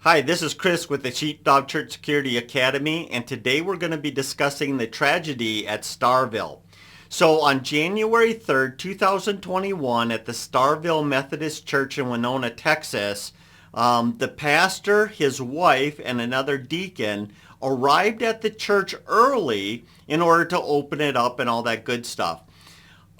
Hi, this is Chris with the Sheepdog Church Security Academy, and today we're going to be discussing the tragedy at Starrville. So on January 3rd, 2021, at the Starrville Methodist Church in Winona, Texas, the pastor, his wife, and another deacon arrived at the church early in order to open it up and all that good stuff.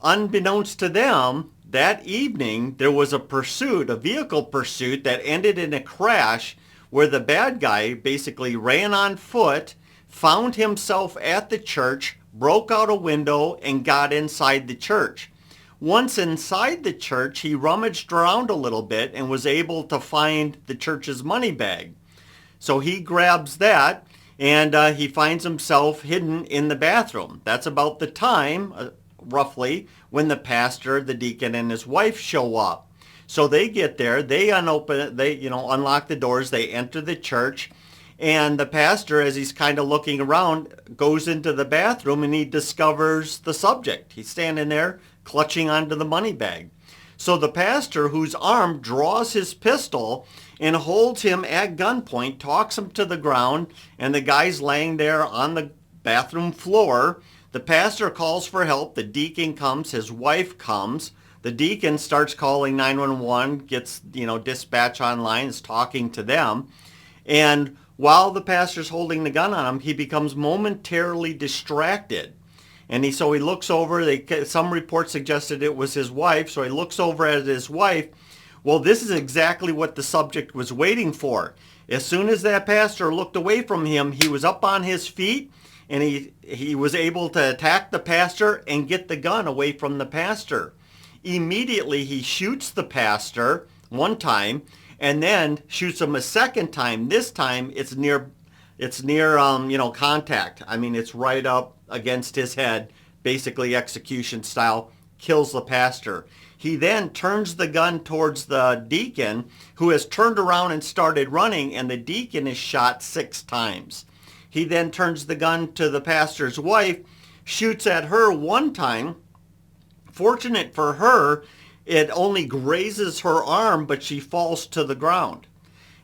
Unbeknownst to them, that evening there was a vehicle pursuit that ended in a crash where the bad guy basically ran on foot, found himself at the church, broke out a window, and got inside the church. Once inside the church, he rummaged around a little bit and was able to find the church's money bag. So he grabs that and he finds himself hidden in the bathroom. That's about the time, roughly, when the pastor, the deacon, and his wife show up. So they get there, they unlock the doors, they enter the church, and the pastor, as he's kind of looking around, goes into the bathroom and he discovers the subject. He's standing there clutching onto the money bag. So the pastor, who's armed, draws his pistol and holds him at gunpoint, talks him to the ground, and the guy's laying there on the bathroom floor. The pastor calls for help, the deacon comes, his wife comes. The deacon starts calling 911, gets, dispatch online, is talking to them. And while the pastor's holding the gun on him, he becomes momentarily distracted. And so he looks over, some reports suggested it was his wife, so he looks over at his wife. Well, this is exactly what the subject was waiting for. As soon as that pastor looked away from him, he was up on his feet, and he was able to attack the pastor and get the gun away from the pastor. Immediately he shoots the pastor one time and then shoots him a second time. This time it's near contact. I mean, it's right up against his head, basically execution style, kills the pastor. He then turns the gun towards the deacon, who has turned around and started running, and the deacon is shot 6 times. He then turns the gun to the pastor's wife, shoots at her one time. Fortunate for her, it only grazes her arm, but she falls to the ground.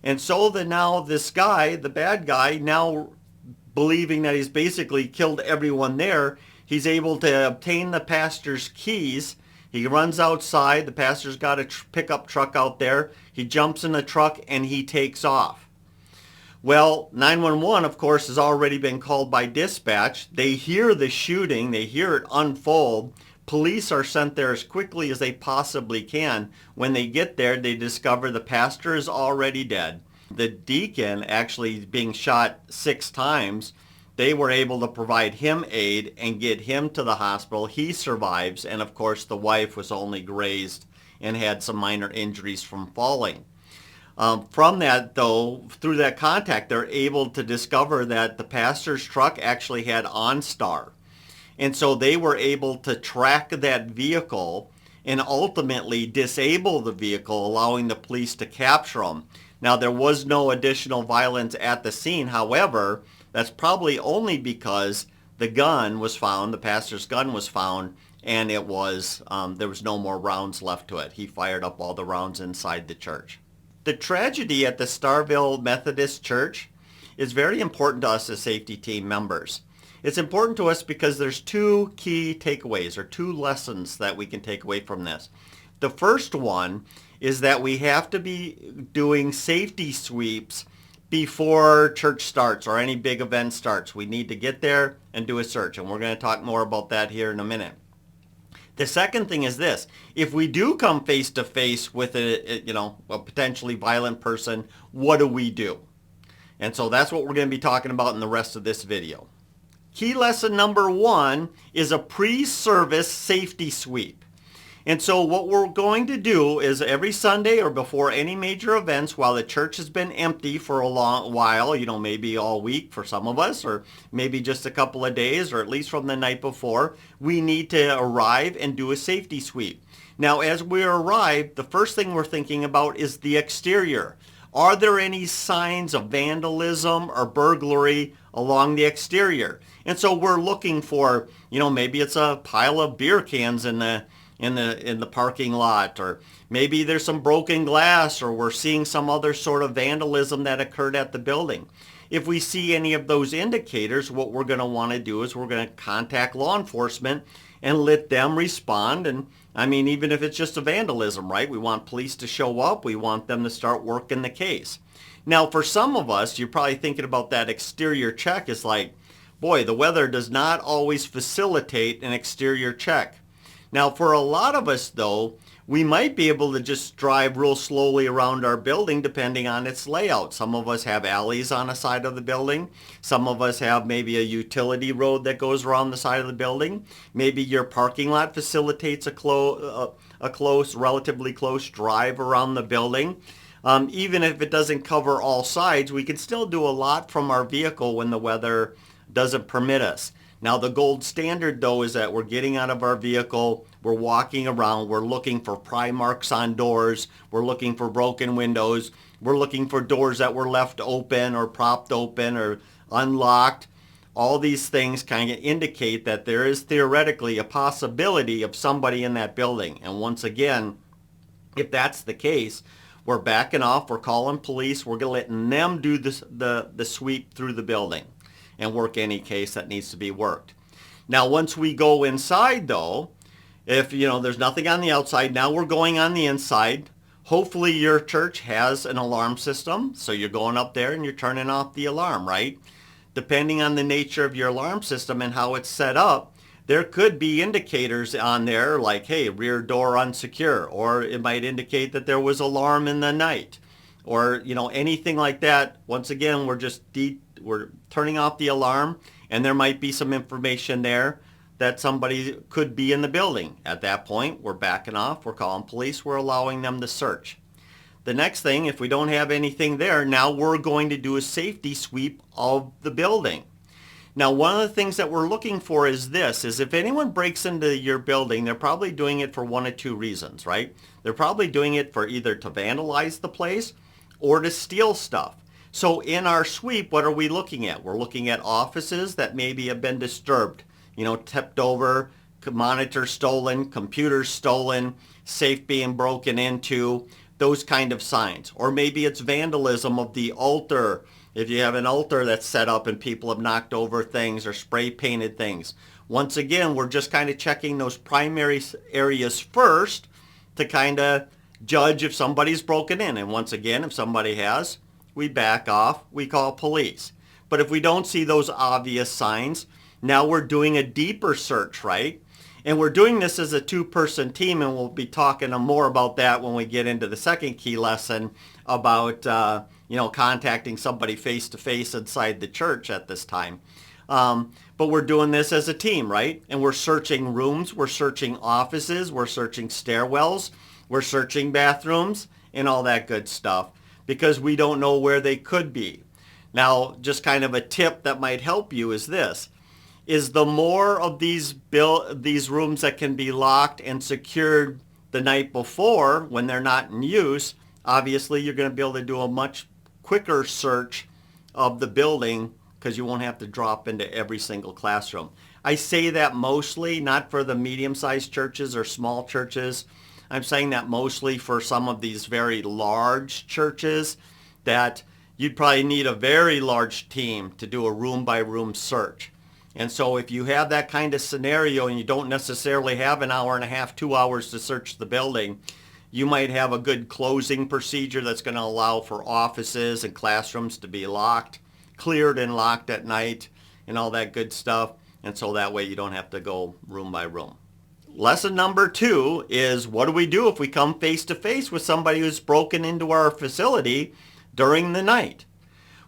And so now this guy, the bad guy, now believing that he's basically killed everyone there, he's able to obtain the pastor's keys. He runs outside. The pastor's got a pickup truck out there. He jumps in the truck and he takes off. Well, 911, of course, has already been called by dispatch. They hear the shooting. They hear it unfold. Police are sent there as quickly as they possibly can. When they get there, they discover the pastor is already dead. The deacon actually being shot 6 times. They were able to provide him aid and get him to the hospital. He survives, and of course the wife was only grazed and had some minor injuries from falling. From that, though, through that contact, they're able to discover that the pastor's truck actually had OnStar. And so they were able to track that vehicle and ultimately disable the vehicle, allowing the police to capture them. Now, there was no additional violence at the scene. However, that's probably only because the gun was found, the pastor's gun was found, and there was no more rounds left to it. He fired up all the rounds inside the church. The tragedy at the Starrville Methodist Church is very important to us as safety team members. It's important to us because there's 2 key takeaways or 2 lessons that we can take away from this. The first one is that we have to be doing safety sweeps before church starts or any big event starts. We need to get there and do a search, and we're going to talk more about that here in a minute. The second thing is this: if we do come face to face with a potentially violent person, what do we do? And so that's what we're going to be talking about in the rest of this video. Key lesson number 1 is a pre-service safety sweep. And so what we're going to do is every Sunday or before any major events, while the church has been empty for a long while, maybe all week for some of us, or maybe just a couple of days, or at least from the night before, we need to arrive and do a safety sweep. Now, as we arrive, the first thing we're thinking about is the exterior. Are there any signs of vandalism or burglary along the exterior? And so we're looking for, maybe it's a pile of beer cans in the in the parking lot, or maybe there's some broken glass, or we're seeing some other sort of vandalism that occurred at the building. If we see any of those indicators, what we're going to want to do is we're going to contact law enforcement and let them respond. And I mean, even if it's just a vandalism, right? We want police to show up. We want them to start working the case. Now, for some of us, you're probably thinking about that exterior check. It's like, boy, the weather does not always facilitate an exterior check. Now, for a lot of us, though, we might be able to just drive real slowly around our building depending on its layout. Some of us have alleys on the side of the building. Some of us have maybe a utility road that goes around the side of the building. Maybe your parking lot facilitates a relatively close drive around the building. Even if it doesn't cover all sides, we can still do a lot from our vehicle when the weather doesn't permit us. Now, the gold standard, though, is that we're getting out of our vehicle, we're walking around, we're looking for pry marks on doors, we're looking for broken windows, we're looking for doors that were left open or propped open or unlocked. All these things kind of indicate that there is theoretically a possibility of somebody in that building. And once again, if that's the case, we're backing off, we're calling police, we're letting them do the sweep through the building and work any case that needs to be worked. Now, once we go inside, though, if there's nothing on the outside, now we're going on the inside. Hopefully your church has an alarm system, so you're going up there and you're turning off the alarm, right? Depending on the nature of your alarm system and how it's set up, there could be indicators on there like, hey, rear door unsecure, or it might indicate that there was alarm in the night, or anything like that. Once again, we're turning off the alarm, and there might be some information there that somebody could be in the building. At that point, we're backing off, we're calling police, we're allowing them to search. The next thing, if we don't have anything there, now we're going to do a safety sweep of the building. Now, one of the things that we're looking for is if anyone breaks into your building, they're probably doing it for one of two reasons, right? They're probably doing it for either to vandalize the place or to steal stuff. So in our sweep, what are we looking at? We're looking at offices that maybe have been disturbed, tipped over, monitors stolen, computers stolen, safe being broken into, those kind of signs. Or maybe it's vandalism of the altar. If you have an altar that's set up and people have knocked over things or spray painted things. Once again, we're just kind of checking those primary areas first to kind of judge if somebody's broken in. And once again, if somebody has, we back off, we call police. But if we don't see those obvious signs, now we're doing a deeper search, right? And we're doing this as a two-person team, and we'll be talking more about that when we get into the second key lesson about, contacting somebody face-to-face inside the church at this time. But we're doing this as a team, right? And we're searching rooms, we're searching offices, we're searching stairwells, we're searching bathrooms, and all that good stuff, because we don't know where they could be. Now, just kind of a tip that might help you is the more of these rooms that can be locked and secured the night before when they're not in use, obviously you're going to be able to do a much quicker search of the building because you won't have to drop into every single classroom. I say that mostly not for the medium-sized churches or small churches. I'm saying that mostly for some of these very large churches that you'd probably need a very large team to do a room-by-room search. And so if you have that kind of scenario and you don't necessarily have an hour and a half, 2 hours to search the building, you might have a good closing procedure that's going to allow for offices and classrooms to be locked, cleared and locked at night, and all that good stuff. And so that way you don't have to go room by room. Lesson number 2 is, what do we do if we come face to face with somebody who's broken into our facility during the night?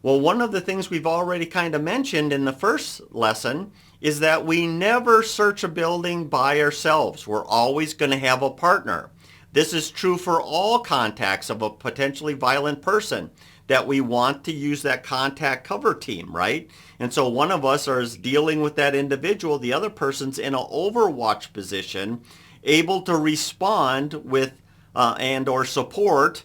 Well, one of the things we've already kind of mentioned in the first lesson is that we never search a building by ourselves. We're always going to have a partner. This is true for all contacts of a potentially violent person, that we want to use that contact cover team, right? And so one of us is dealing with that individual, the other person's in an overwatch position, able to respond with and or support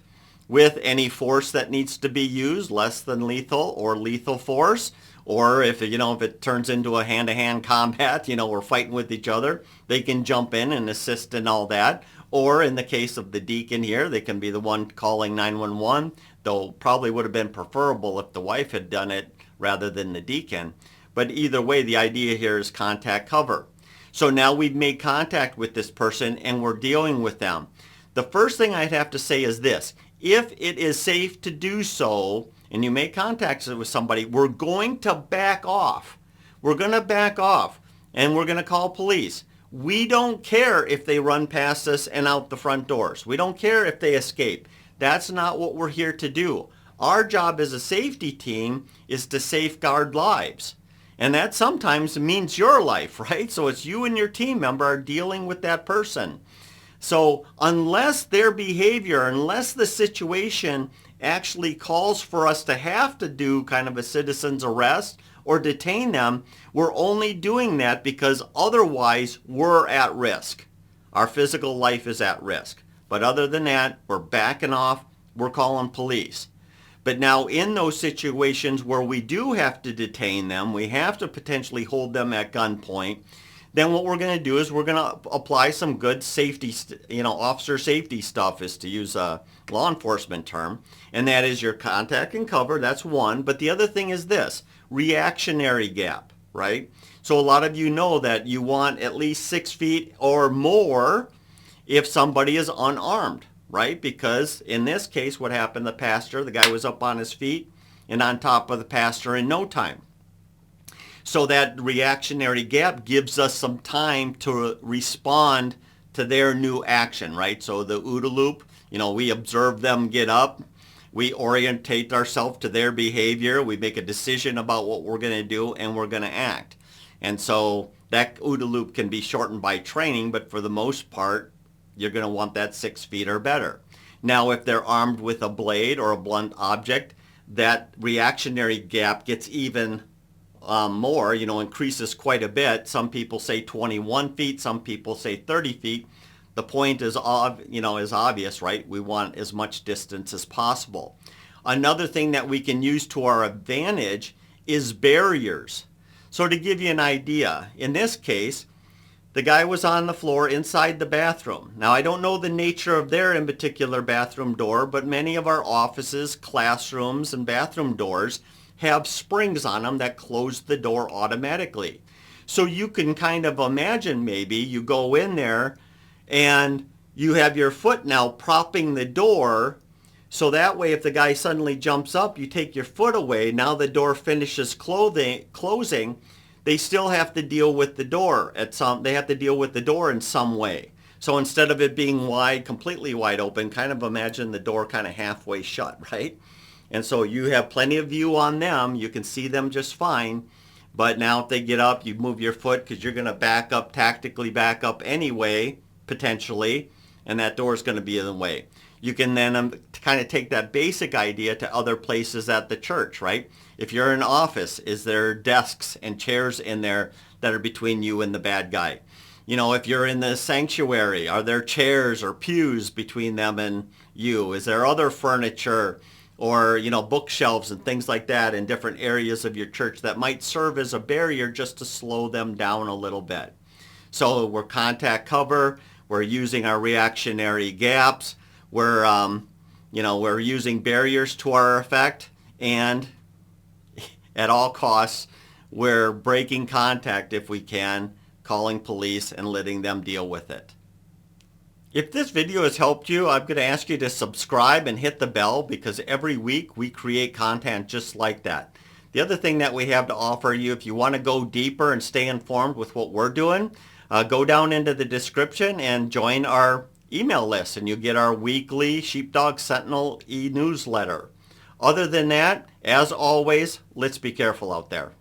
with any force that needs to be used, less than lethal or lethal force. Or if it turns into a hand-to-hand combat, we're fighting with each other, they can jump in and assist in all that. Or in the case of the deacon here, they can be the one calling 911, though probably would have been preferable if the wife had done it rather than the deacon. But either way, the idea here is contact cover. So now we've made contact with this person and we're dealing with them. The first thing I'd have to say is this: if it is safe to do so, and you make contact with somebody, we're going to back off. We're going to back off and we're going to call police. We don't care if they run past us and out the front doors. We don't care if they escape. That's not what we're here to do. Our job as a safety team is to safeguard lives. And that sometimes means your life, right? So it's you and your team member are dealing with that person. So unless their behavior, unless the situation actually calls for us to have to do kind of a citizen's arrest or detain them, we're only doing that because otherwise we're at risk. Our physical life is at risk. But other than that, we're backing off, we're calling police. But now in those situations where we do have to detain them, we have to potentially hold them at gunpoint, then what we're going to do is we're going to apply some good safety, officer safety stuff, is to use a law enforcement term, and that is your contact and cover. That's one. But the other thing is this: reactionary gap, right? So a lot of you know that you want at least 6 feet or more if somebody is unarmed, right? Because in this case, what happened, the guy was up on his feet and on top of the pastor in no time. So that reactionary gap gives us some time to respond to their new action, right? So the OODA loop, we observe them get up, we orientate ourselves to their behavior, we make a decision about what we're going to do, and we're going to act. And so that OODA loop can be shortened by training, but for the most part, you're going to want that 6 feet or better. Now, if they're armed with a blade or a blunt object, that reactionary gap gets even more, increases quite a bit. Some people say 21 feet, some people say 30 feet. The point is, is obvious, right? We want as much distance as possible. Another thing that we can use to our advantage is barriers. So to give you an idea, in this case, the guy was on the floor inside the bathroom. Now, I don't know the nature of their in particular bathroom door, but many of our offices, classrooms, and bathroom doors have springs on them that close the door automatically. So you can kind of imagine, maybe you go in there and you have your foot now propping the door, so that way if the guy suddenly jumps up, you take your foot away. Now the door finishes closing. They still have to deal with the door they have to deal with the door in some way. So instead of it being wide, completely wide open, kind of imagine the door kind of halfway shut, right? And so you have plenty of view on them. You can see them just fine. But now if they get up, you move your foot because you're going to tactically back up anyway, potentially, and that door is going to be in the way. You can then kind of take that basic idea to other places at the church, right? If you're in an office, is there desks and chairs in there that are between you and the bad guy? If you're in the sanctuary, are there chairs or pews between them and you? Is there other furniture or, bookshelves and things like that in different areas of your church that might serve as a barrier just to slow them down a little bit? So we're contact cover, we're using our reactionary gaps, we're using barriers to our effect, and at all costs, we're breaking contact if we can, calling police and letting them deal with it. If this video has helped you, I'm going to ask you to subscribe and hit the bell, because every week we create content just like that. The other thing that we have to offer you, if you want to go deeper and stay informed with what we're doing, go down into the description and join our email list, and you get our weekly Sheepdog Sentinel e-newsletter. Other than that, as always, let's be careful out there.